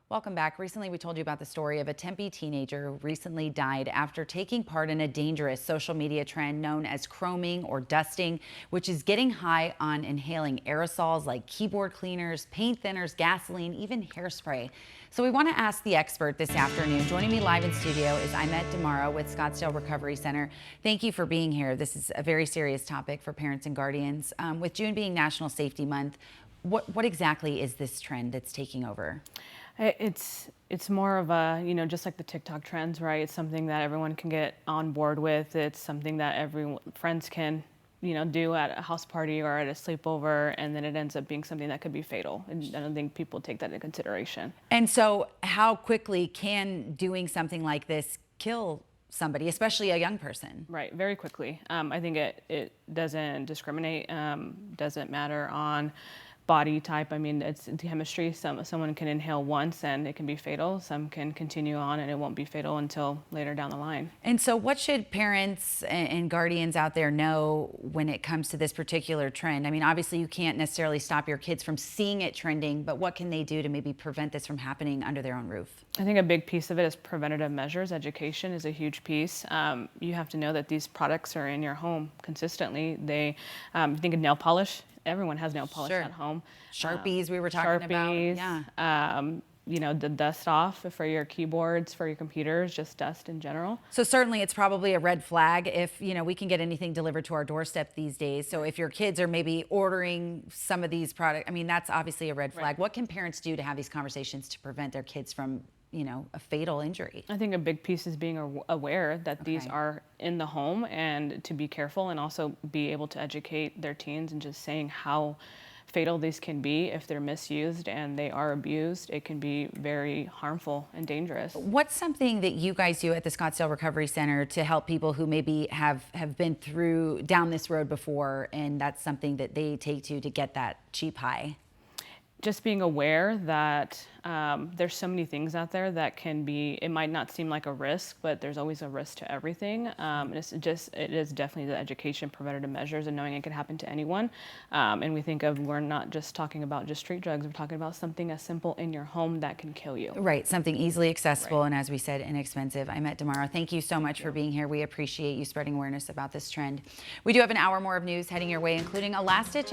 Welcome back. Recently, we told you about the story of a Tempe teenager who recently died after taking part in a dangerous social media trend known as chroming or dusting, which is getting high on inhaling aerosols like keyboard cleaners, paint thinners, gasoline, even hairspray. So we want to ask the expert this afternoon. Joining me live in studio is Imet Damara with Scottsdale Recovery Center. Thank you for being here. This is a very serious topic for parents and guardians. With June being National Safety Month, what exactly is this trend that's taking over? It's more of a, just like the TikTok trends, right? It's something that everyone can get on board with. It's something that friends can, do at a house party or at a sleepover, and then it ends up being something that could be fatal. And I don't think people take that into consideration. And so, how quickly can doing something like this kill somebody, especially a young person? Right, very quickly. I think it doesn't discriminate, doesn't matter on body type. I mean, it's chemistry. Someone can inhale once and it can be fatal. Some can continue on and it won't be fatal until later down the line. And so, what should parents and guardians out there know when it comes to this particular trend? I mean, obviously, you can't necessarily stop your kids from seeing it trending, but what can they do to maybe prevent this from happening under their own roof? I think a big piece of it is preventative measures. Education is a huge piece. You have to know that these products are in your home consistently. Think of nail polish. Everyone has nail polish Sure. at home. Sharpies, we were talking about. Yeah. The dust off for your keyboards, for your computers, just dust in general. So certainly it's probably a red flag if, we can get anything delivered to our doorstep these days. So if your kids are maybe ordering some of these products, I mean, that's obviously a red flag. Right. What can parents do to have these conversations to prevent their kids from, a fatal injury? I think a big piece is being aware that these Okay. are in the home and to be careful and also be able to educate their teens and just saying how fatal these can be if they're misused and they are abused. It can be very harmful and dangerous. What's something that you guys do at the Scottsdale Recovery Center to help people who maybe have been down this road before, and that's something that they take to get that cheap high? Just being aware that there's so many things out there that it might not seem like a risk, but there's always a risk to everything. And it is definitely the education, preventative measures, and knowing it could happen to anyone. And we're not just talking about just street drugs, we're talking about something as simple in your home that can kill you. Right, something easily accessible, Right. and as we said, inexpensive. Imet Damara, thank you so much for being here. We appreciate you spreading awareness about this trend. We do have an hour more of news heading your way, including a last-ditch